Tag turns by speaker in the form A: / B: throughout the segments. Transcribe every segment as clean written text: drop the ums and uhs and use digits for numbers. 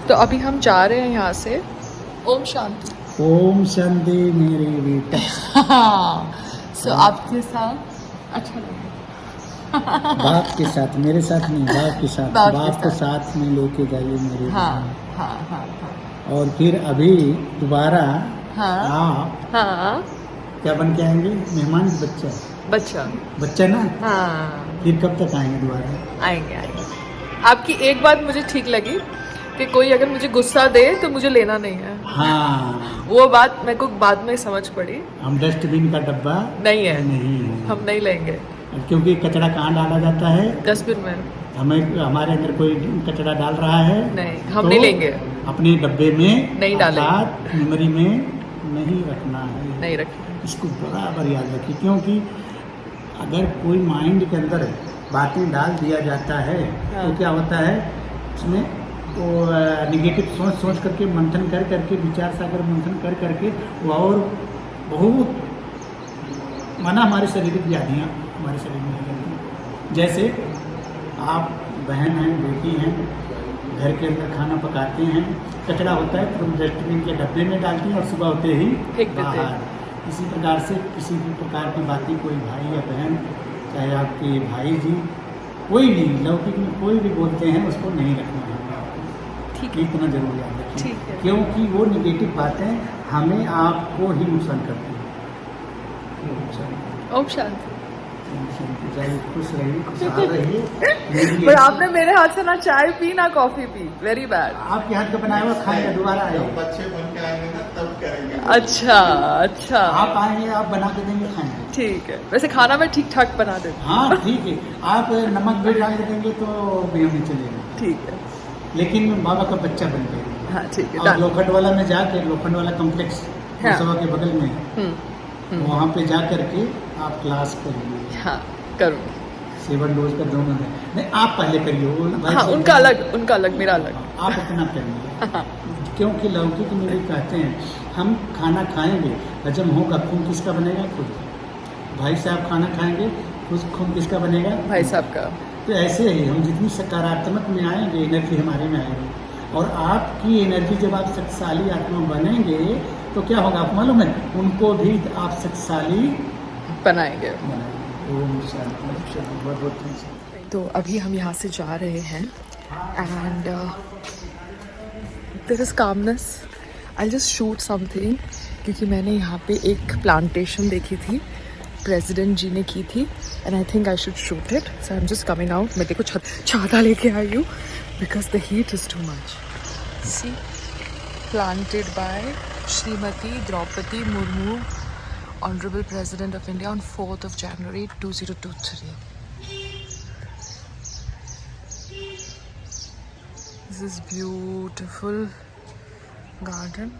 A: तो अभी हम जा रहे हैं यहाँ से। ओम शांति।
B: ओम शांति मेरे बेटा।
A: सो आपके साथ अच्छा लगा।
B: बाप के साथ, मेरे साथ नहीं, बाप के साथ।
A: बाप के
B: बाप को
A: साथ।
B: साथ में लेके जाइए मेरे
A: हाँ
B: बेटा।
A: हाँ हाँ हाँ
B: और फिर अभी दोबारा
A: हाँ
B: आप
A: हाँ
B: क्या बन के आएंगे? मेहमान की बच्चा?
A: बच्चा।
B: बच्चा ना?
A: हाँ
B: फिर कब तक आएंगे दोबारा?
A: आएंगे आएंगे। आपकी एक बात मुझे ठीक लगी कि कोई अगर मुझे गुस्सा दे तो मुझे लेना नहीं है।
B: हाँ,
A: वो बात मेरे को बाद में समझ पड़ी।
B: हम डस्टबिन का डब्बा
A: नहीं है,
B: नहीं है।
A: हम नहीं लेंगे।
B: क्योंकि कचरा कहाँ डाला जाता है?
A: डस्टबिन में।
B: हमें हमारे अंदर कोई कचरा डाल रहा है
A: नहीं, हम
B: तो
A: नहीं लेंगे।
B: अपने डब्बे में
A: नहीं डालेंगे।
B: अर्थात मेमोरी में नहीं रखना है।
A: नहीं रखेंगे।
B: इसको बराबर याद रखिए, क्योंकि अगर कोई माइंड के अंदर बातें डाल दिया जाता है
A: हाँ।
B: तो क्या होता है उसमें वो निगेटिव सोच करके मंथन कर करके विचार सागर मंथन कर करके वो और बहुत माना हमारे शारीरिक व्याधियाँ हमारे शरीर में आ जाती हैं। जैसे आप बहन हैं, बेटी हैं, घर के अंदर खाना पकाते हैं, कचरा होता है तो डस्टबिन के डब्बे में डालती हैं और सुबह होते ही
A: फेंक देते हैं।
B: बाहर। इसी प्रकार से किसी भी प्रकार की बातें कोई भाई या बहन, चाहे आपके भाई जी, कोई भी लौकिक में कोई भी बोलते हैं उसको नहीं रखना है।
A: ठीक है।
B: इतना जरूर याद रखिए,
A: ठीक है।
B: क्योंकि वो निगेटिव बातें हमें आपको ही नुकसान करती हैं।
A: ओम शांति।
B: खुश रहिए, खुशहाल रहिए।
A: पर आपने मेरे हाथ से ना चाय पी ना कॉफी पी। Very bad.
B: आपके हाथ का बनाया हुआ खाएगा, दोबारा आएगा।
C: बच्चे बन के आएंगे ना तब करेंगे।
A: अच्छा अच्छा
B: आप आएंगे, आप बना के देंगे, खाएंगे।
A: ठीक है। वैसे खाना मैं ठीक ठाक बना देती हूँ।
B: हाँ ठीक है, आप नमक भी डाल के देंगे तो भी हमें चलेगा,
A: ठीक है।
B: लेकिन बाबा का बच्चा बन गए।
A: हाँ ठीक है।
B: और
A: डन।
B: लोखंड वाला में जाके, लोखंड वाला कॉम्प्लेक्स
A: हाँ।
B: सभा के बगल में, वहाँ पे जा करके आप क्लास करिए।
A: हाँ करूँगी।
B: 7 डोज का दोनों है। नहीं, आप पहले करिए वो भाई
A: हाँ
B: साहब,
A: उनका अलग मेरा अलग।
B: आप अपना करिए। क्योंकि लौकिक में भी कहते हैं हम खाना खाएंगे, हजम होगा, खून किसका बनेगा? खुद। भाई साहब खाना खाएंगे, खून किसका बनेगा?
A: भाई साहब का।
B: तो ऐसे ही हम जितनी सकारात्मक में आएंगे, एनर्जी हमारे में आएगी। और आपकी एनर्जी जब आप शक्तिशाली आत्मा बनेंगे तो क्या होगा आपको मालूम है? उनको भी आप शक्तिशाली
A: बनाएंगे।
B: बनाएंगे। ओम शांति। बहुत बहुत थैंक्स।
A: तो अभी हम यहाँ से जा रहे हैं and there is commonness. I just shoot something, क्योंकि मैंने यहाँ पे एक प्लांटेशन देखी थी, प्रेसिडेंट जी ने की थी, and I think I should shoot it. So I am just coming out. मैं देखो छाता लेके आई हूँ because the heat is too much. See, planted by Shrimati Draupadi Murmu, Honorable President of India, on 4th of January 2023. This is beautiful garden.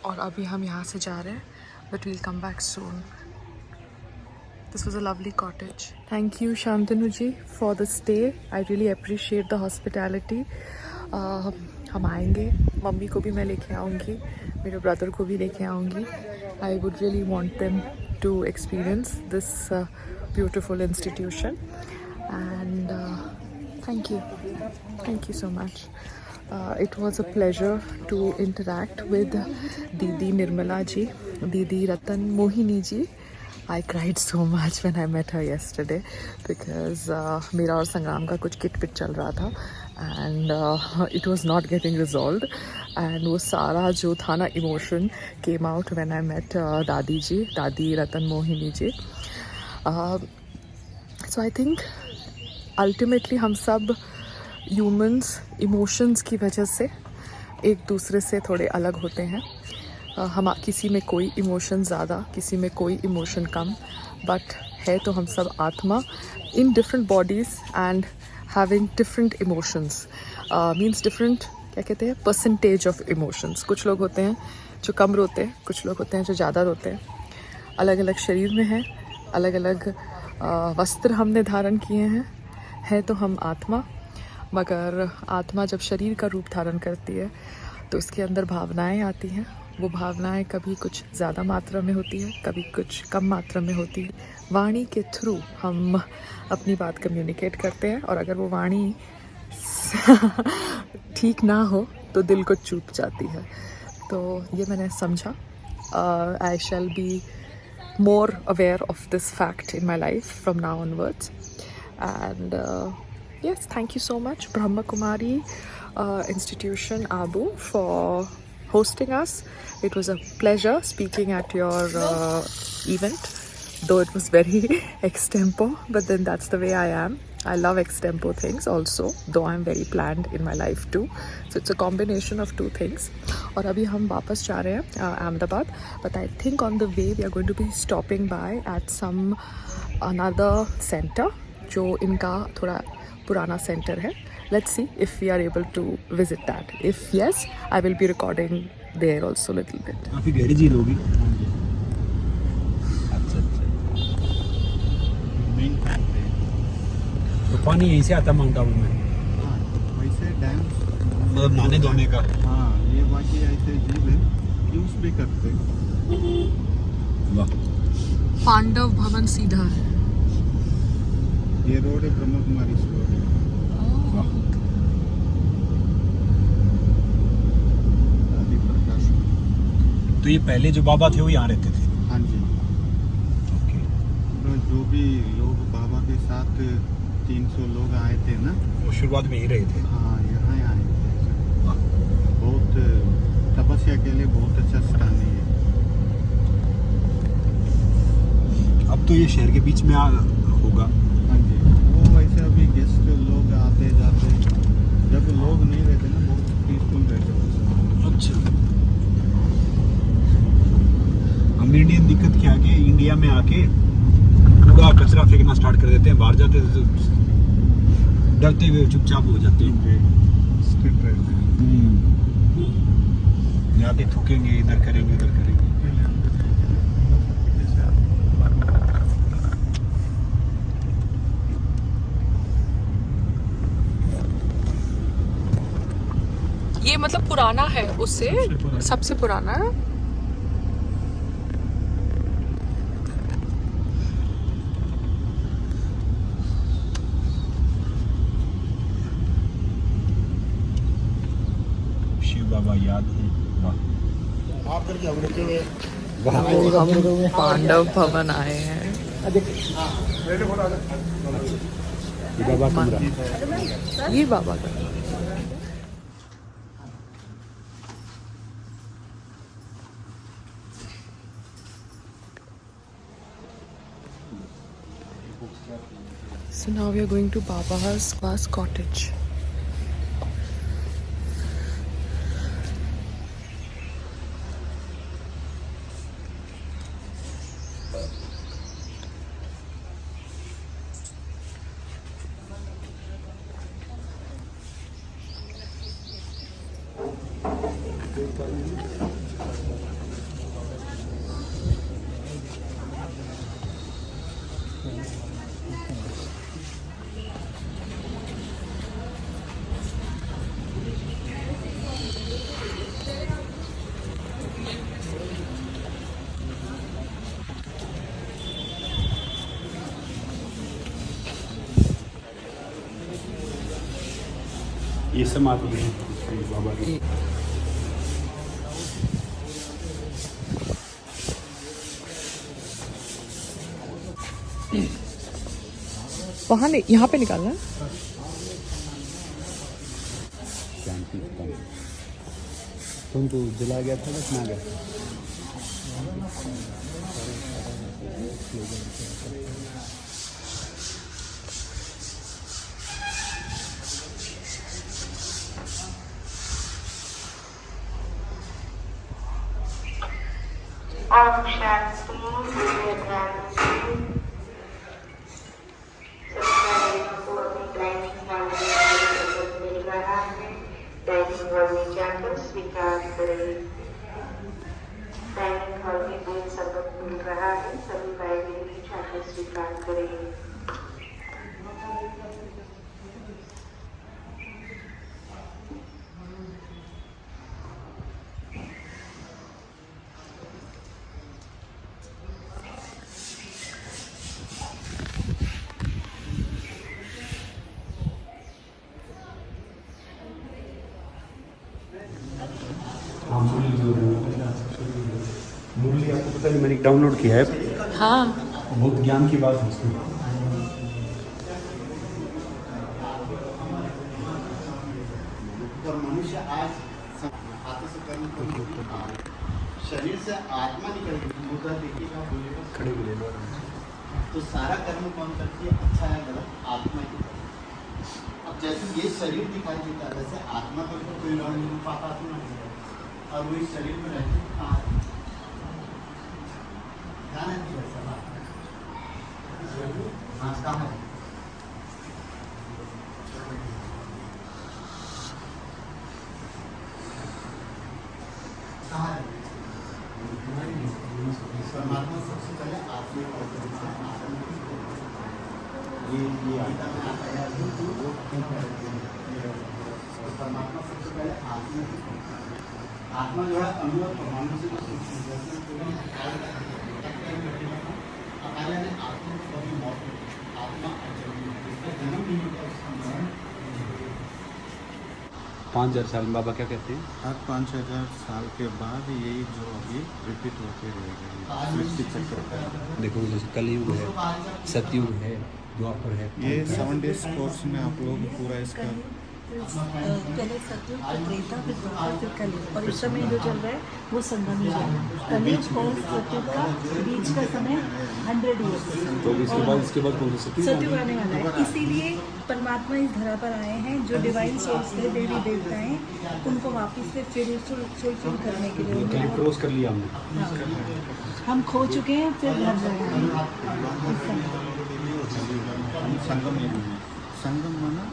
A: और अभी हम यहाँ से जा रहे हैं, but we'll come back soon. This was a lovely cottage. Thank you Shantanu ji for the stay. I really appreciate the hospitality. हम आएंगे, मम्मी को भी मैं लेके आऊँगी, मेरे ब्रदर को भी लेके आऊँगी। I would really want them to experience this beautiful institution, and thank you so much. It was a pleasure to interact with Didi Nirmala ji, Didi Ratan Mohini ji. I cried so much when I met her yesterday because मेरा और संग्राम का कुछ किट-पिट चल रहा था and it was not getting resolved, and वो सारा जो था ना emotion came out when I met दादी जी, दादी रतन Mohini ji. So I think ultimately हम सब humans इमोशंस की वजह से एक दूसरे से थोड़े अलग होते हैं. हम किसी में कोई इमोशन ज़्यादा, किसी में कोई इमोशन कम, बट है तो हम सब आत्मा in different bodies and having different emotions. Means different, क्या कहते हैं, परसेंटेज ऑफ इमोशंस. कुछ लोग होते हैं जो कम रोते हैं, कुछ लोग होते हैं जो ज़्यादा रोते हैं. अलग अलग शरीर में हैं, अलग अलग वस्त्र हमने धारण किए हैं. है तो हम आत्मा, मगर आत्मा जब शरीर का रूप धारण करती है तो उसके अंदर भावनाएं आती हैं. वो भावनाएं कभी कुछ ज़्यादा मात्रा में होती है, कभी कुछ कम मात्रा में होती है. वाणी के थ्रू हम अपनी बात कम्युनिकेट करते हैं, और अगर वो वाणी ठीक ना हो तो दिल को चुभ जाती है. तो ये मैंने समझा. I shall be more aware of this fact in my life from now onwards. And yes, thank you so much, Brahma Kumari Institution Abu, for hosting us. It was a pleasure speaking at your event, though it was very extempo, but then that's the way I am. I love extempo things also, though I'm very planned in my life too. So it's a combination of two things. और अभी हम वापस जा रहे हैं Ahmedabad, but I think on the way we are going to be stopping by at some another center जो इनका थोड़ा पुराना center है. Let's see if we are able to visit that. If yes, I will be recording there also a little bit.
D: काफी गहरी झील होगी. अच्छा अच्छा.
C: मेन टाइम पे
D: तो पानी यहीं से आता माउंट आबू में.
C: हाँ वैसे डैम
D: मतलब नहाने धोने का.
C: हाँ ये बाकी ऐसे झील है यूज भी करते.
D: वाह.
A: पांडव भवन सीधा है.
C: ये रोड है ब्रह्मा कुमारी रोड है.
D: वाह.
C: दादी प्रकाश.
D: तो ये पहले जो बाबा थे वो यहाँ रहते थे.
C: हाँ जी.
D: ओके.
C: तो जो भी लोग बाबा के साथ 300 लोग आए थे ना.
D: वो शुरुआत में ही रहे थे.
C: हाँ यहाँ आए थे.
D: वाह.
C: बहुत तपस्या के लिए बहुत अच्छा स्थान है ये.
D: अब तो ये शहर के बीच में होगा.
C: हाँ जी. वो वैसे अभी गेस्ट लोग आते जाते. जब लोग नहीं रहते ना बहुत पीसफुल रहते.
D: अच्छा. हम इंडियन दिक्कत क्या है कि इंडिया में आके कूड़ा कचरा फेंकना स्टार्ट कर देते हैं. बाहर जाते हैं तो डरते हुए चुपचाप हो जाते हैं.
C: स्ट्रिक्ट रहते हैं.
D: यहाँ के थूकेंगे, इधर करेंगे, उधर करेंगे.
A: ये मतलब पुराना है उससे सबसे पुराना है.
D: शिव बाबा याद है. वाह.
A: हम पांडव भवन आए हैं.
D: ये बाबा कमरा.
A: ये बाबा का. So now we are going to Baba's cottage.
D: ये समाधि है बाबा की.
A: वहाँ नहीं, यहाँ पे निकालना है.
D: शांति. तुम तो जला गया था बस ना गया.
E: ओम शांति. स्वीकार करें. दैनिक घर में कोई सबक मिल रहा है. सभी भाई बहन जाकर स्वीकार करें.
D: मुरली आपको पता नहीं, मैंने डाउनलोड किया है,
A: हाँ
D: बहुत ज्ञान की बात है उसमें।
F: और मनुष्य आज हाथों से कर्म शरीर से आत्मा निकल गई, मुद्दा देखिएगा बोलेगा
D: खड़े भी ले लो।
F: तो सारा कर्म कौन करती है, अच्छा है गलत, आत्मा ही करती है। अब जैसे ये शरीर दिखाई देता है वैसे आत्मा को तो कोई और नहीं पाता तो नहीं है, और वही शरीर में रहती है कहाँ है? ध्यान है कि ऐसा बात है। हाँ कहाँ है? कहाँ है? परमात्मा सबसे पहले आत्मा का ये आता है परमात्मा सबसे पहले आत्मा जो है अणु और परमाणु से अकाला ने आत्मा को कभी मौत नहीं, आत्मा इसका जन्म नहीं होता, उसका मरण
D: 5000 साल में बाबा क्या कहते हैं?
C: हर 5000 साल के बाद यही जो अभी रिपीट होते रहेगा, सृष्टि चक्र का।
D: देखो जैसे कलयुग है, सतयुग है, द्वापर है।
C: ये 7 डेज कोर्स में आप लोग पूरा इसका
G: पहले सतयुग, फिर त्रेता, फिर द्वापर, फिर कलयुग, और इस समय जो चल रहा है वो संगम युग है। कलयुग और सतयुग का बीच का समय 100 ईयर्स,
D: तो इसके बाद कौन सा
G: सतयुग आने वाला है। इसीलिए परमात्मा इस धरा पर आए हैं, जो डिवाइन सोल्स थे, देवी देवता हैं, उनको वापस से फिर फुलफिल करने के लिए
D: कल क्रॉस कर लिया हमने।
G: हम खो चुके हैं, फिर घर जाए हैं।
C: संगम युग में, संगम माना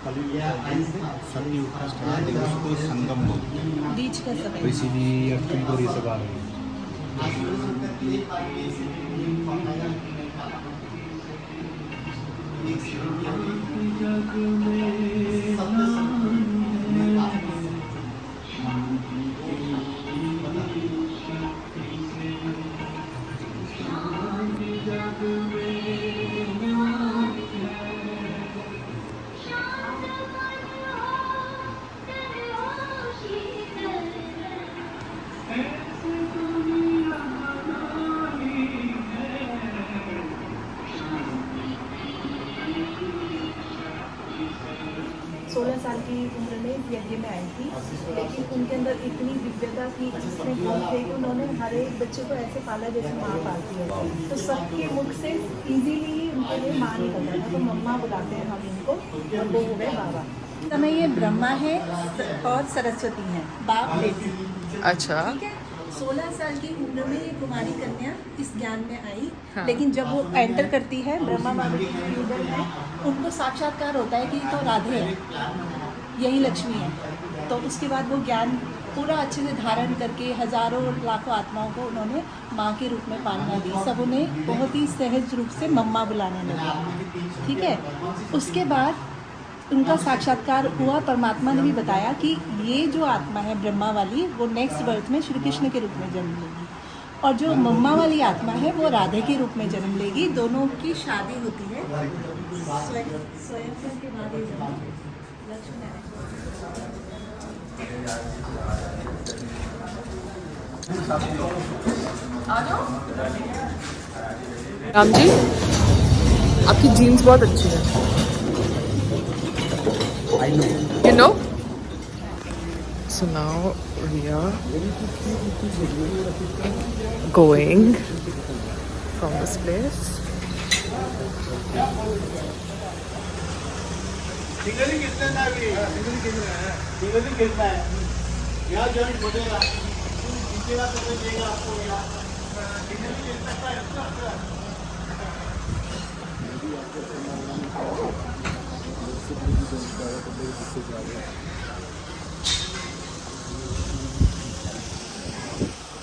C: सतयुग का स्टार्ट है, उसको संगम बोलते हैं।
G: बीच का
D: तो
G: समय
D: इसीलिए अर्थक्वेक और ये सब आ रहे हैं।
G: सोलह साल की उम्र में यज्ञ में आई थी, लेकिन उनके अंदर इतनी दिव्यता थी, जिसमें गुण थे कि उन्होंने हर एक बच्चे को ऐसे पाला जैसे माँ पालती है। तो सबके मुख से इजीली उनके लिए माँ निकलता था, तो मम्मा बुलाते हैं हम इनको, और वो हो गए बाबा। इस समय ये ब्रह्मा है और सरस्वती है, बाप बेटी।
A: अच्छा
G: ठीक है, 16 साल की उम्र में ये कुमारी कन्या इस ज्ञान में आई।
A: हाँ।
G: लेकिन जब वो एंटर करती है ब्रह्मा बाबा की यूजर है, उनको साक्षात्कार होता है कि ये तो राधे है, यही लक्ष्मी है। तो उसके बाद वो ज्ञान पूरा अच्छे से धारण करके हजारों लाखों आत्माओं को उन्होंने माँ के रूप में पालना दी। सब उन्हें बहुत ही सहज रूप से मम्मा बुलाने लगे। ठीक है, उसके बाद उनका साक्षात्कार हुआ। परमात्मा ने भी बताया कि ये जो आत्मा है ब्रह्मा वाली, वो नेक्स्ट बर्थ में श्री कृष्ण के रूप में जन्म लेगी, और जो मम्मा वाली आत्मा है वो राधे के रूप में जन्म लेगी। दोनों की शादी होती है स्वयं के बाद ये जन्म लक्ष्मी
A: राम जी, आपकी जीन्स बहुत अच्छी है। You know? So now we are going from this place.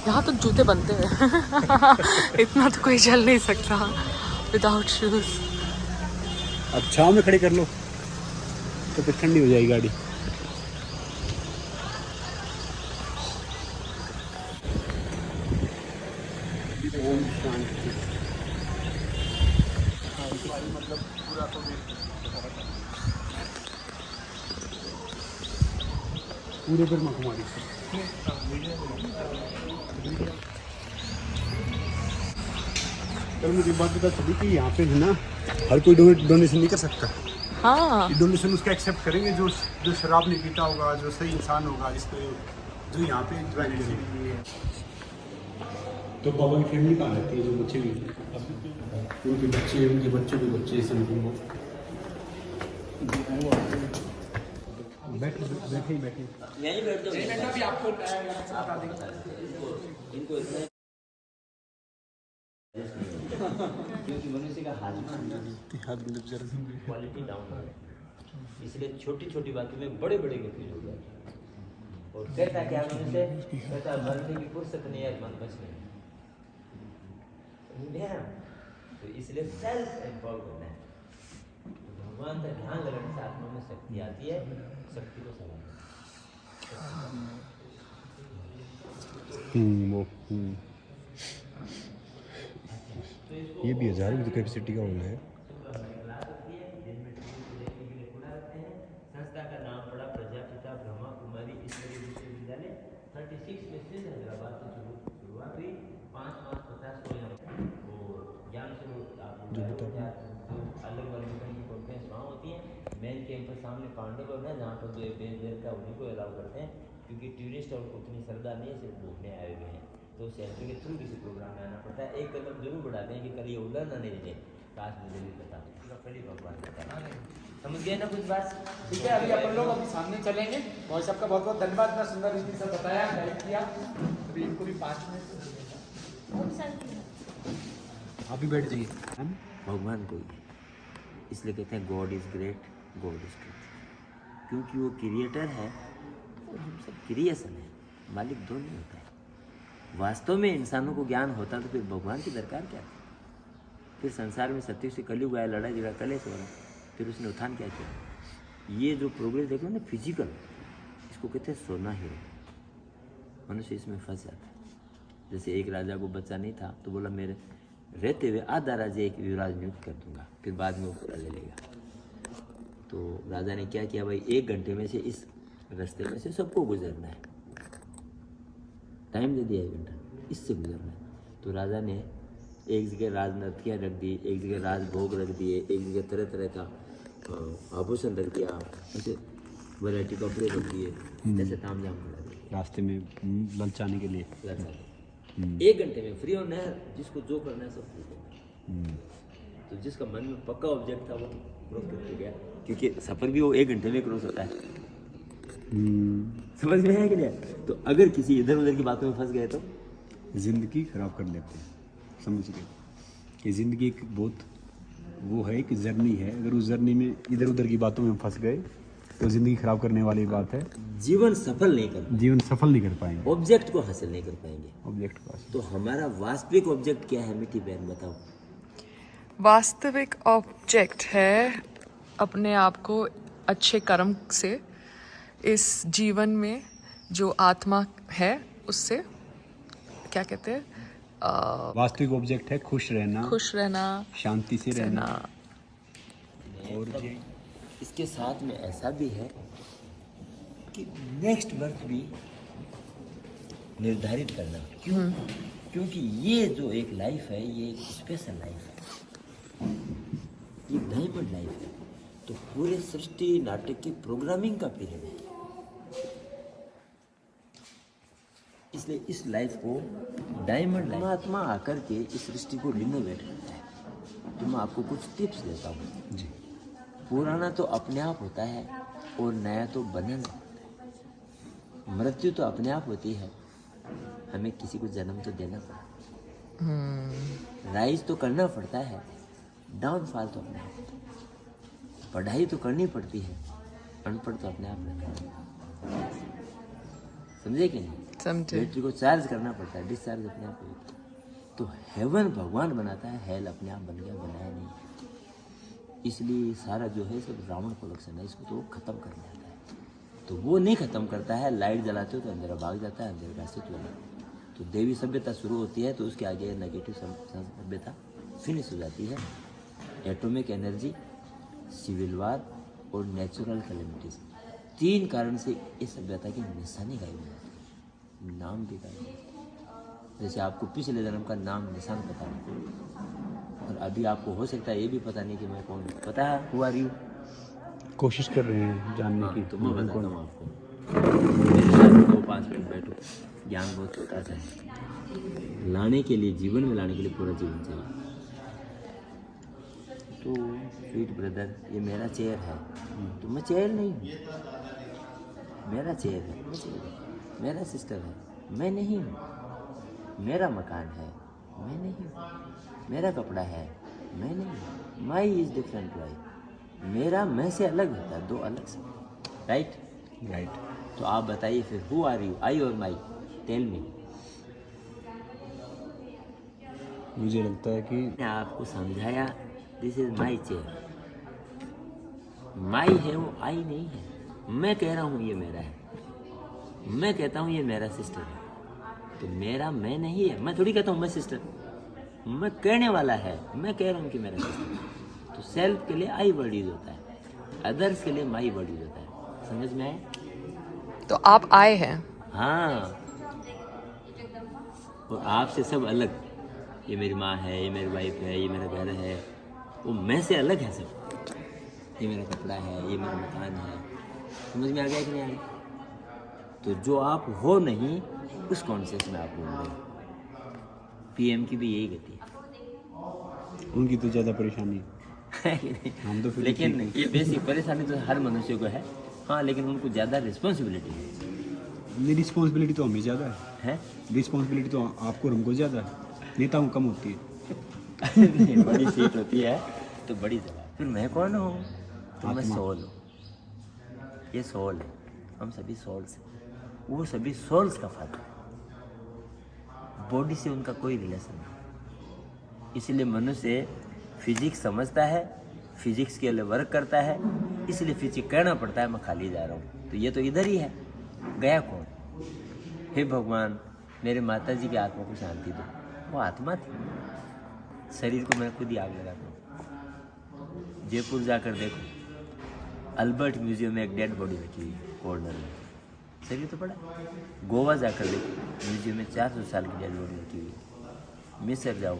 A: यहाँ तो जूते बनते हैं इतना तो कोई चल नहीं सकता विदाउट शूज।
D: अब छाँव में खड़े कर लो तो फिर ठंडी हो जाएगी गाड़ी। ओम शांति। पूरे ब्रह्मा कुमारी से कल मुझे बात पता चली कि यहाँ पे है ना हर कोई डोनेशन नहीं कर सकता।
A: हाँ
D: डोनेशन उसका एक्सेप्ट करेंगे जो जो शराब नहीं पीता होगा, जो सही इंसान होगा, जिसको जो यहाँ पे ज्वाइन करेंगे। तो बाबा की फैमिली कहाँ रहती है? जो बच्चे भी उनके बच्चे भी बच्चे समझो बैठे
H: यहीं बैठ दो। क्योंकि मनुष्य का क्वालिटी डाउन है, इसलिए छोटी छोटी बातों में बड़े बड़े कंफ्यूज हो जाते हैं। और कहता क्या मनुष्य कहता मरने की फुर्सत नहीं है, मन बचने तो इसलिए सेल्फ एम्पावर करना है। तो भगवान का ध्यान लगाने से आत्मा में शक्ति आती है, शक्ति को संभालना।
D: ये भी 1000 की कैपेसिटी का होना है।
H: संस्था का नाम पड़ा प्रजापिता ब्रह्मा कुमारी ईश्वरी विश्वविद्यालय। 36 में से हैदराबाद से शुरुआत हुई। 5-5-50 को यहाँ और ज्ञान स्वरूप अलग अलग की कॉन्फ्रेंस वहाँ होती हैं। मेन कैंपस सामने पांडव है, जहाँ पर जो बेच का उन्हीं को अलाउ करते हैं, क्योंकि टूरिस्ट और उतनी श्रद्धा नहीं है, सिर्फ घूमने आए हुए हैं। तो सेंटर के थ्रू किसी प्रोग्राम में आना पड़ता है। एक कदम जरूर बढ़ाते हैं कि कल ये उधर ना नहीं जाए। काश मुझे भी पता कभी भगवान पता समझ गए ना कुछ बात।
I: ठीक है, अभी अपन लोग अभी सामने चलेंगे। भाई साहब का बहुत बहुत धन्यवाद, इतना सुंदर रीति से बताया, गाइड किया। अभी इनको भी 5 मिनट
D: आप भी बैठ जाइए।
H: भगवान को ही इसलिए कहते हैं God is great, God is great, क्योंकि वो क्रिएटर है और हम सब क्रिएशन है, मालिक दो नहीं होता है। वास्तव में इंसानों को ज्ञान होता तो फिर भगवान की दरकार क्या थी? फिर संसार में सत्य से कलयुग आया, लड़ाई झगड़ा कलेश हो रहा, फिर उसने उत्थान क्या किया? ये जो प्रोग्रेस देखो ना फिजिकल, इसको कहते हैं सोना हीरो। मनुष्य इसमें फंस जाता है। जैसे एक राजा को बच्चा नहीं था तो बोला मेरे रहते हुए आधा राज्य एक युवराज नियुक्त कर दूंगा, फिर बाद में वो पूरा ले लेगा। तो राजा ने क्या किया, भाई 1 घंटे में से इस रास्ते में से सबको गुजरना है, टाइम दे दिया 1 घंटा, इससे गुजरना है। तो राजा ने एक जगह राजनर्तियाँ रख दी, एक जगह राजभोग रख दिए, एक जगह तरह तरह का आभूषण रख दिया, ऐसे वैरायटी कपड़े रख दिए, जैसे ताम झाम करा दिए
D: रास्ते में ललचाने के लिए।
H: 1 घंटे में फ्री होना है, जिसको जो करना है सब करना। तो जिसका मन में पक्का ऑब्जेक्ट था वो क्रॉस करके गया, क्योंकि सफ़र भी वो 1 घंटे में क्रॉस होता है। समझ में है कि नहीं? तो अगर किसी इधर उधर की बातों में फंस गए तो
D: ज़िंदगी खराब कर लेते हैं। समझ गए कि ज़िंदगी एक बहुत वो है कि जर्नी है, अगर उस जर्नी में इधर उधर की बातों में फंस गए तो ज़िंदगी खराब करने वाली बात है।
H: जीवन सफल नहीं कर
D: पाएंगे,
H: ऑब्जेक्ट को हासिल नहीं कर पाएंगे।
D: ऑब्जेक्ट को
H: तो हमारा वास्तविक ऑब्जेक्ट क्या है मिठी बहन बताओ?
A: वास्तविक ऑब्जेक्ट है अपने आप को अच्छे कर्म से इस जीवन में जो आत्मा है उससे क्या कहते हैं,
D: वास्तविक ऑब्जेक्ट है खुश रहना, शांति से रहना।
H: और इसके साथ में ऐसा भी है कि नेक्स्ट बर्थ भी निर्धारित करना। क्यों? क्योंकि ये जो एक लाइफ है ये एक स्पेशल लाइफ है, ये डायमंड लाइफ है। तो पूरे सृष्टि नाटक की प्रोग्रामिंग का पीरियड है, इसलिए इस लाइफ को डायमंड लाइफ आत्मा आकर के इस सृष्टि को रिनोवेट करता है। तो मैं आपको कुछ टिप्स देता हूँ जी। पुराना तो अपने आप होता है और नया तो बनेगा होता है। मृत्यु तो अपने आप होती है, हमें किसी को जन्म तो देना पड़ता है। राइज तो करना पड़ता है, डाउनफॉल तो अपने आप होता है। पढ़ाई तो करनी पड़ती है, अनपढ़ तो अपने आप रहता है। समझे कि नहीं?
A: समझे।
H: बैटरी को चार्ज करना पड़ता है, डिस्चार्ज अपने आप होता है। तो हेवन भगवान बनाता है, हेल अपने आप बन गया, बनाया नहीं। इसलिए सारा जो है सब रावण प्रोडक्शन है, इसको तो खत्म करना आता है। तो वो नहीं खत्म करता है, लाइट जलाते हो तो अंधेरा भाग जाता है, अंधेरे का अस्तित्व नहीं। तो देवी सभ्यता शुरू होती है तो उसके आगे नेगेटिव सभ्यता फिनिश हो जाती है। एटॉमिक एनर्जी, सिविल वार और नेचुरल कैलेमिटीज, 3 कारण से इस सभ्यता की निशानी गायब हो जाती है। नाम भी बताइए। जैसे आपको पिछले जन्म का नाम निशान पता नहीं, और अभी आपको हो सकता है ये भी पता नहीं कि मैं कौन हूँ। पता है हु आर यू?
D: कोशिश कर रहे हैं जानने की।
H: तो मैं बताता हूँ आपको। मेरे साथ 2-5 मिनट बैठो, ज्ञान बहुत छोटा सा है, लाने के लिए, जीवन में लाने के लिए पूरा जीवन चाहिए। तो स्वीट ब्रदर, ये मेरा चेयर है, तो मैं चेयर नहीं हूँ, मेरा चेयर है, मैं चेयर हूँ। मेरा सिस्टर है, मैं नहीं हूँ। मेरा मकान है, मैं नहीं हूँ। मेरा कपड़ा है, मैं नहीं हूँ। माई इज़ डिफरेंट वाई। मेरा मैं से अलग होता है, दो अलग से। Right
D: right.
H: तो आप बताइए फिर, हु आर यू, आई और माई? Tell me.
D: मुझे लगता है कि
H: मैंने आपको समझाया, दिस इज माई चेयर। माई है वो, आई नहीं है। मैं कह रहा हूँ ये मेरा है, मैं कहता हूँ ये मेरा सिस्टर है। तो मेरा मैं नहीं है, मैं थोड़ी कहता हूँ मैं सिस्टर, मैं कहने वाला है, मैं कह रहा हूँ कि मेरा सिस्टर है। तो सेल्फ के लिए आई वर्ड यूज होता है, अदर्स के लिए माई वर्ड यूज होता है। समझ में आए?
A: तो आप आए हैं।
H: हाँ, और आपसे सब अलग। ये मेरी माँ है, ये मेरी वाइफ है, ये मेरा घर है, वो मैं से अलग है सब। ये मेरा कपड़ा है, ये मेरा मकान है। समझ में आ गया कि नहीं आ गया? तो जो आप हो नहीं, उस कॉन्शियस में आप घूम रहे हो। पीएम की भी यही गति है।
D: उनकी तो ज़्यादा परेशानी
H: है कि नहीं?
D: हम तो फिर
H: लेकिन ये बेसिक परेशानी तो हर मनुष्य को है। हाँ, लेकिन उनको ज़्यादा रिस्पॉन्सिबिलिटी है।
D: नहीं, रिस्पॉन्सिबिलिटी तो हमें ज़्यादा
H: है?
D: रिस्पॉन्सिबिलिटी तो आपको और हमको ज़्यादा है, नेताओं कम होती है।
H: नहीं, बड़ी सीट होती है तो बड़ी जगह। फिर मैं कौन हूँ? तो मैं सोल हूँ। ये सोल है, हम सभी सोल्स हैं। वो सभी सोल्स का फादर है, बॉडी से उनका कोई रिलेशन नहीं। इसलिए मनुष्य फिजिक्स समझता है, फिजिक्स के लिए वर्क करता है, इसलिए फिजिक्स कहना पड़ता है मैं खाली जा रहा हूँ। तो ये तो इधर ही है, गया कौन? हे भगवान, मेरे माता जी की आत्मा को शांति दो। वो आत्मा थी, शरीर को मैं खुद ही आग लगाता हूँ। जयपुर जाकर देखो, अल्बर्ट म्यूजियम में एक डेड बॉडी रखी हुई है कॉर्नर में, शरीर तो पड़ा। गोवा जाकर देखो, म्यूजियम में 400 साल की डेड बॉडी रखी हुई है। मिस्र जाओ,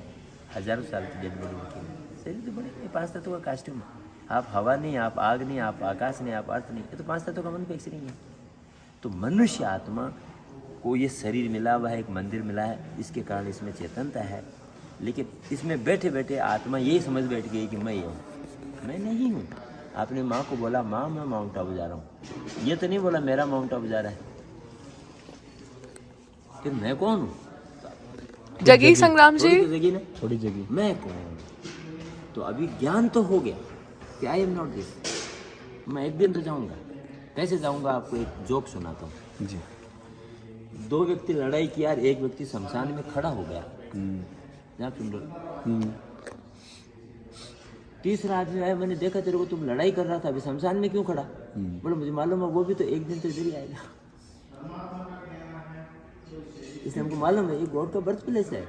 H: हज़ारों साल की डेड बॉडी रखी हुई है, शरीर तो बड़े। ये 5 तत्वों का कास्ट्यूम है। आप हवा नहीं, आप आग नहीं, आप आकाश नहीं, आप अर्थ नहीं, ये तो 5 तत्वों का मैन्युफैक्चरिंग है। तो मनुष्य आत्मा को ये शरीर मिला हुआ है, एक मंदिर मिला है, इसके कारण इसमें चेतनता है। लेकिन इसमें बैठे बैठे आत्मा यही समझ बैठ गई कि मैं ये हूँ, मैं नहीं हूँ। आपने माँ को बोला, माँ मैं माउंट आबू जा रहा हूँ, ये तो नहीं बोला मेरा माउंट आबू जा रहा है। फिर मैं कौन हूँ?
A: जगी संग्राम जी,
H: थोड़ी तो जगी ना,
D: थोड़ी जगह
H: मैं कौन? तो अभी ज्ञान तो हो गया कि आई एम नॉट दिस। मैं एक दिन तो जाऊंगा। कैसे जाऊंगा? आपको एक जोक सुनाता हूँ।
D: जी।
H: 2 व्यक्ति लड़ाई किया, एक व्यक्ति शमशान में खड़ा हो गया। जहाँ सुन लो। तीसरा आदमी आया, मैंने देखा तेरे को तुम लड़ाई कर रहा था, अभी शमशान में क्यों खड़ा? बोले मुझे मालूम है, वो भी तो एक दिन तो इधर ही आएगा। इसलिए हमको मालूम है ये गॉड का बर्थ प्लेस है,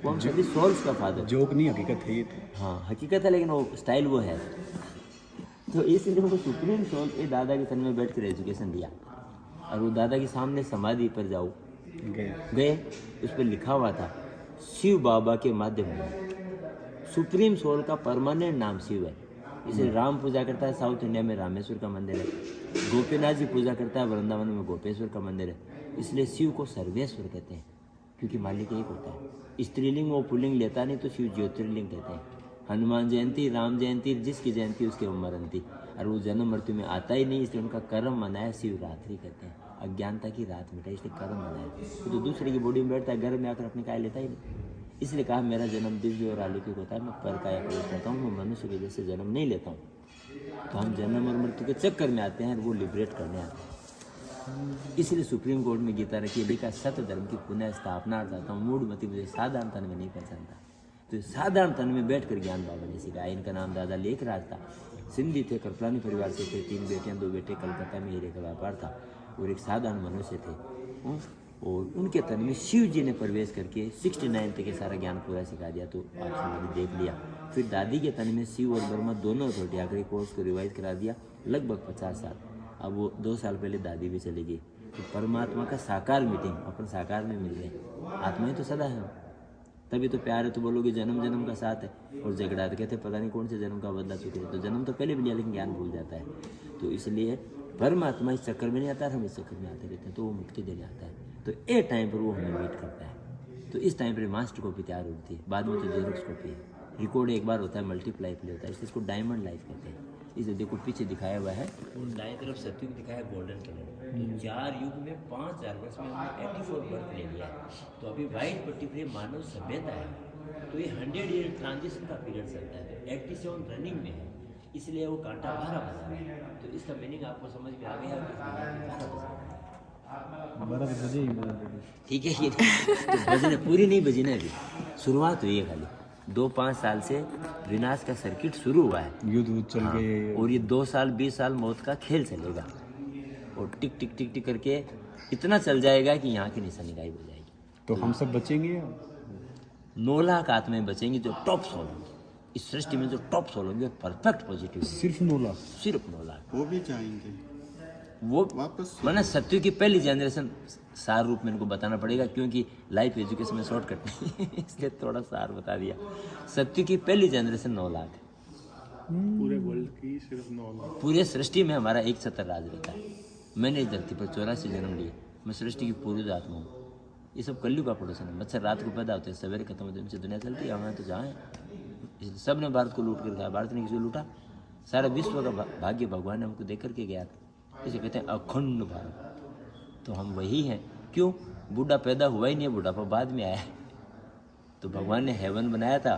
H: वो हम सभी सोल्स का फादर।
D: जोक नहीं, हकीकत है ये तो।
H: हाँ, हकीकत है, लेकिन वो स्टाइल वो है। तो इसलिए वो सुप्रीम सोल ये दादा के तन में बैठ कर एजुकेशन दिया। और वो दादा के सामने समाधि पर जाओ गए, उस पर लिखा हुआ था शिव बाबा के माध्यम से। सुप्रीम सोल का परमानेंट नाम शिव है। इसलिए राम पूजा करता है साउथ इंडिया में, रामेश्वर का मंदिर है। गोपीनाथ जी पूजा करता है वृंदावन में, गोपेश्वर का मंदिर है। इसलिए शिव को सर्वेश्वर कहते हैं, क्योंकि मालिक एक होता है। स्त्रीलिंग वो पुल्लिंग लेता नहीं, तो शिव ज्योतिर्लिंग कहते हैं। हनुमान जयंती, राम जयंती, जिसकी जयंती उसके मरंती। और वो जन्म मृत्यु में आता ही नहीं, इसलिए उनका कर्म मनाया शिवरात्रि कहते हैं। अज्ञानता की रात मिटाई, इसलिए कर्म मनाया। तो दूसरे की बॉडी में बैठता है, घर में आकर अपनी काय लेता ही नहीं। इसलिए कहा मेरा जन्म दिव्य और अलौकिक होता है, मैं पर काया प्रवेश करता हूँ, मैं मनुष्य के जैसे जन्म नहीं लेता हूँ। तो हम जन्म और मृत्यु के चक्कर में आते हैं और वो लिबरेट करने आते हैं। इसलिए सुप्रीम कोर्ट में गीता रखी है, लिखा सत्य धर्म की पुनः स्थापना चाहता हूँ, मूड मती मुझे साधारण तन में नहीं पहचानता। तो साधारण तन में बैठ कर ज्ञान बाबा ने सिखाया। इनका नाम दादा लेखराज था, सिंधी थे, कृपलानी परिवार से थे, 3 बेटियां 2 बेटे, कलकत्ता में हीरे का व्यापार था और एक साधारण मनुष्य थे। और उनके तन में शिव जी ने प्रवेश करके 69 तक के सारा ज्ञान पूरा सिखा दिया। तो आप समाधि देख लिया। फिर दादी के तन में शिव और ब्रह्मा दोनों अथॉरिटी आकर कोर्स को रिवाइज करा दिया, लगभग 50 साल। अब वो 2 साल पहले दादी भी चली गई। तो परमात्मा का साकार मीटिंग, अपन साकार में मिल गए। आत्मा ही तो सदा है, तभी तो प्यार है। तो बोलोगे जन्म जन्म का साथ है, और झगड़ा तो कहते पता नहीं कौन से जन्म का बदला चुके हैं। तो जन्म तो पहले भी लिया, लेकिन ज्ञान भूल जाता है। तो इसलिए परमात्मा इस चक्कर में नहीं आता, हम इस चक्कर में आते रहते हैं। तो वो मुक्ति देने आता है। तो एक टाइम पर वो हमें वेट करता है। तो इस टाइम पर मास्टर कॉपी तैयार होती है, बाद में तो जेरोक्स कॉपी है। रिकॉर्ड एक बार होता है, मल्टीप्लाई प्ले होता है, इसलिए इसको डायमंड लाइफ कहते हैं। इसे देखो पीछे दिखाया हुआ है, दाएं तरफ सतयुग दिखाया है गोल्डन कलर। तो 4 युग में 5000 वर्ष में हमने 84 बर्थ ले लिया है। तो अभी वाइट पट्टी पर मानव सभ्यता है। तो ये 100 ईयर ट्रांजिशन का पीरियड चलता है। तो 87 रनिंग में है, इसलिए वो कांटा 12 बजा रहा है। तो इसका मीनिंग आपको समझ में आ गया कि 12 बजा। ठीक है, ये तो बजने पूरी नहीं बजी ना, अभी शुरुआत हुई है खाली। 2-5 साल से विनाश का सर्किट शुरू हुआ है,
C: युद्ध चल गए।
H: और ये 2 साल 20 साल मौत का खेल चलेगा। और टिक टिक टिक टिक करके इतना चल जाएगा कि यहाँ की निशानी गायब हो जाएगी।
C: तो हम सब बचेंगे?
H: 9 लाख आत्माएं बचेंगी जो टॉप सोल होंगी इस सृष्टि में, जो टॉप सोल होंगे परफेक्ट पॉजिटिव।
C: सिर्फ 9 लाख?
H: सिर्फ 9 लाख।
C: वो भी जाएंगे
H: वो
C: वापस।
H: मैंने सत्य की पहली जनरेशन सार रूप में इनको बताना पड़ेगा, क्योंकि लाइफ एजुकेशन में शॉर्टकट नहीं इसलिए थोड़ा सार बता दिया। सत्य की पहली जनरेशन 9 लाख है।
C: पूरे वर्ल्ड की सिर्फ 9 लाख।
H: पूरे सृष्टि में हमारा एक छत्र राज रहता है। मैंने इस धरती पर 84 जन्म लिए। मैं सृष्टि की पूरी आत्मा हूँ। ये सब कलयुग का प्रोडक्शन है। मच्छर रात को पैदा होते हैं, सवेरे खत्म होते हैं, उनसे दुनिया चलती है। हमें तो जहाँ है, इसलिए सब ने भारत को लूट कर खाया, भारत ने किसी को लूटा। सारा विश्व का भाग्य भगवान ने हमको देख करके गया था। इसे कहते हैं अखंड भारत। तो हम वही हैं। क्यों? बूढ़ा पैदा हुआ ही नहीं है, बुढ़ापा बाद में आया है। तो भगवान ने हेवन बनाया था,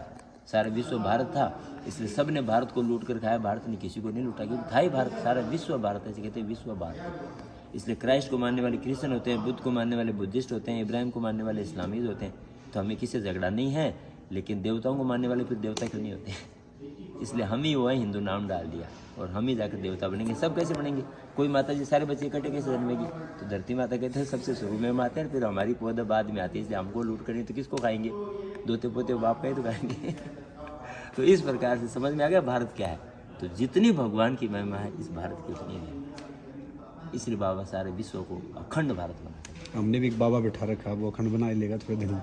H: सारा विश्व भारत था, इसलिए सब ने भारत को लूट कर खाया। भारत ने किसी को नहीं लूटा, क्योंकि था ही भारत, सारा विश्व भारत है। इसे कहते हैं विश्व भारत। इसलिए क्राइस्ट को मानने वाले क्रिश्चियन होते हैं, बुद्ध को मानने वाले बुद्धिस्ट होते हैं, इब्राहिम को मानने वाले इस्लामीज होते हैं। तो हमें किसी से झगड़ा नहीं है, लेकिन देवताओं को मानने वाले फिर देवता क्यों नहीं होते? इसलिए हम ही वो है, हिंदू नाम डाल दिया, और हम ही जाकर देवता बनेंगे। सब कैसे बनेंगे? कोई माता जी सारे बच्चे इकट्ठे कैसे जन्मेगी? तो धरती माता कहते हैं सबसे शुरू में हम आते हैं, फिर हमारी पौधा बाद में आती है। इसलिए हमको लूट करें तो किसको खाएंगे? दोते पोते बाप का ही तो खाएंगे तो इस प्रकार से समझ में आ गया भारत क्या है। तो जितनी भगवान की महिमा है इस भारत की उतनी है। इसलिए बाबा सारे विश्व को अखंड भारत बनाते हैं।
C: हमने भी एक बाबा बैठा रखा, वो अखंड बना ही लेगा थोड़े दिन में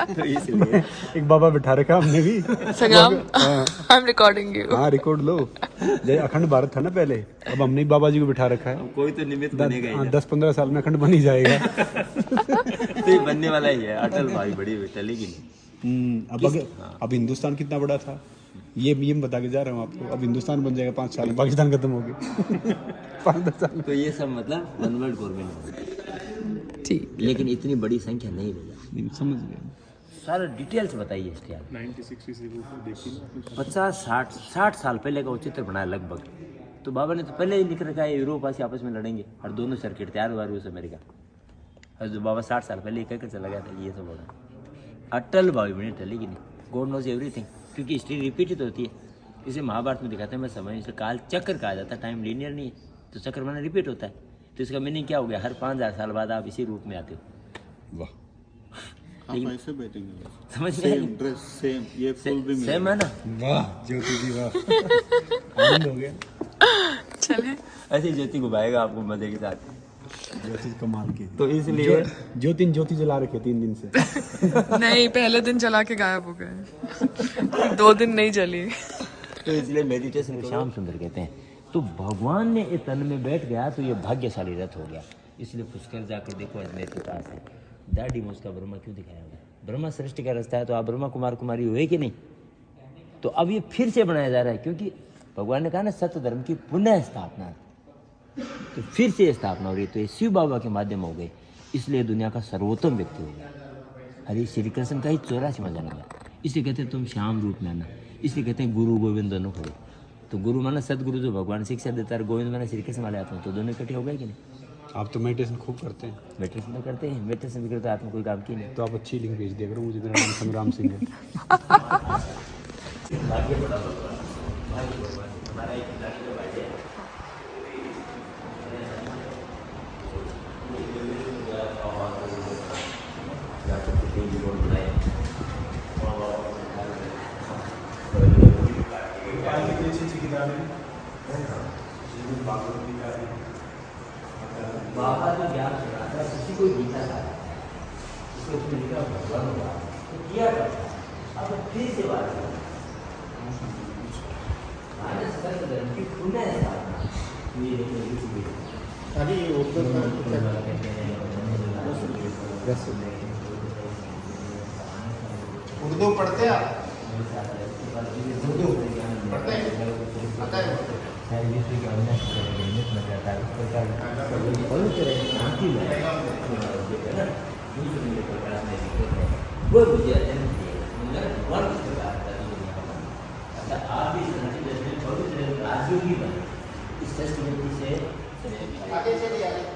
H: तो इसलिए
C: एक बाबा बैठा रखा हमने भी।
A: संगम, आई एम रिकॉर्डिंग यू।
C: हाँ, रिकॉर्ड लो। जैसे अखंड भारत था ना पहले, अब हमने बाबा जी को बैठा रखा है।
H: कोई तो निमित्त बनेगा ही।
C: 10-15 साल में अखंड बन ही जाएगा
H: तो ये बनने वाला ही है। अटल भाई बड़ी चलेगी नहीं।
C: अब हिंदुस्तान कितना बड़ा था, ये बता के जा रहा हूँ आपको। अब हिंदुस्तान बन जाएगा 5 साल में, पाकिस्तान खत्म हो गया 5-10 साल।
H: तो ये सब मतलब वन वर्ल्ड गवर्नमेंट,
A: ठीक।
H: लेकिन इतनी बड़ी संख्या नहीं भैया।
C: समझ गया।
H: सारा डिटेल से बताइए इसके। 50-60 साल पहले का वो चित्र बनाया लगभग। तो बाबा ने तो पहले ही लिख रखा है यूरोप आसी आपस में लड़ेंगे, और दोनों सर्किट तैयार हुआ रूस अमेरिका। और जो बाबा 60 साल पहले कहकर चला गया था, ये सब होगा। अटल भाई बनी टलेगी नहीं। गॉड नोज एवरीथिंग, क्योंकि हिस्ट्री रिपीटेड होती है। इसे महाभारत में दिखाते हैं, मैं समझ इसे काल चक्र कहा जाता है। टाइम लीनियर नहीं है, तो चक्र माना रिपीट होता है। तो इसका मीनिंग क्या हो गया? हर 5000 साल बाद आप इसी रूप में आते हो।
C: वाह,
H: लेकिन
C: ऐसे बैठेंगे,
H: समझ में
C: ड्रेस सेम, ये फुल भी
H: सेम है ना।
C: वाह ज्योति जी, वाह आनंद हो गया।
A: चले,
H: ऐसे ज्योति घुमाएगा आपको मजे के साथ।
C: ज्योति कमाल की।
H: तो इसलिए
C: ज्योति जला रखे 3 दिन से
A: नहीं, पहले दिन जला के गायब हो गए 2 दिन नहीं जली।
H: तो इसलिए मेडिटेशन को श्याम सुंदर कहते हैं। तो भगवान ने इस तन में बैठ गया तो ये भाग्यशाली रथ हो गया। इसलिए पुष्कर जाकर देखो, अजमेर के पास है दाढ़ी मूछ का ब्रह्मा क्यों दिखाया हुआ है? ब्रह्मा सृष्टि का रास्ता है, तो आप ब्रह्मा कुमार कुमारी हुए कि नहीं? तो अब ये फिर से बनाया जा रहा है, क्योंकि भगवान ने कहा ना सत्य धर्म की पुनः स्थापना, तो फिर से स्थापना हो रही है। तो ये शिव बाबा के माध्यम हो गए, इसलिए दुनिया का सर्वोत्तम व्यक्ति हो गया। अरे श्री कृष्ण का ही 84वां जन्म है। इसलिए कहते हैं तुम श्याम रूप में आना। इसलिए कहते हैं गुरु गोविंद दोनों खड़े। तो गुरु माना सदगुरु जो भगवान शिक्षा देता है, गोविंद माना श्री कृष्ण वाले आत्मा, तो दोनों इकट्ठे हो गए कि नहीं?
C: आप तो मेडिटेशन खूब करते हैं।
H: मेडिटेशन तो करते हैं, मेडिटेशन भी करते आत्मा कोई काम की नहीं।
C: तो आप अच्छी लिंक भेज दिया करो मुझे, मेरा नाम संग्राम सिंह है।
B: अच्छी किताबें
H: बाबा जो ज्ञान चढ़ाता है किसी को गीता था उसको उसने लिखा भगवान हुआ तो किया करता अब फिर से बात मानस कर धर्म की पुण्य साधना ये
F: अभी उर्दू पढ़ते आप उर्दू पढ़ते हैं आता है
H: वो मुझे आप भी राज्यों की इस टेस्टमेंट से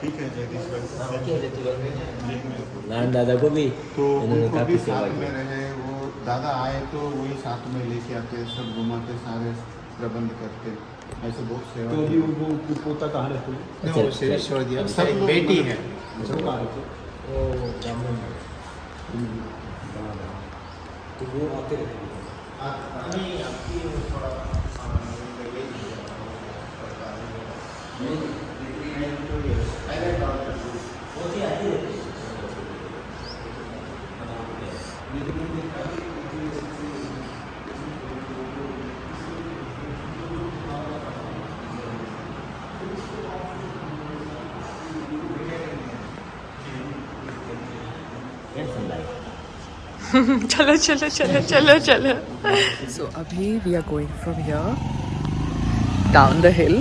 C: ठीक है जगदीश भाई
H: नान दादा को भी
C: तो
H: उन्होंने
C: उनको
H: काफी
C: भी
H: सेवा
C: साथ
H: की।
C: में रहे वो दादा आए तो वही साथ में लेके आते सब घुमाते सारे प्रबंध करते ऐसे बहुत सेवा
D: तो
C: की।
D: अभी वो पोता कहाँ रहते हैं?
H: अच्छा,
F: वो शेष छोड़ दिया
C: सब
F: एक
C: लोग
F: बेटी
C: मतलब-
F: है
D: सब कहाँ रहते हैं?
F: वो ब्राह्मण है।
D: तो वो आते रहते हैं।
F: नहीं आपकी थोड़ा
A: चलो चलो चलो चलो चलो. So abhi we are going from here down the hill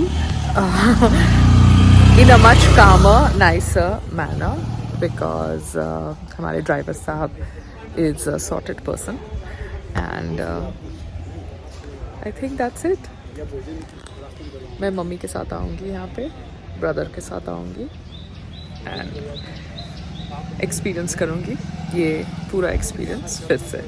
A: in a much calmer, nicer manner because हमारे driver साहब is a sorted person and I think that's it. मैं मम्मी के साथ आऊँगी यहाँ पे, ब्रदर के साथ आऊँगी एंड एक्सपीरियंस करूँगी ये पूरा एक्सपीरियंस फिर से.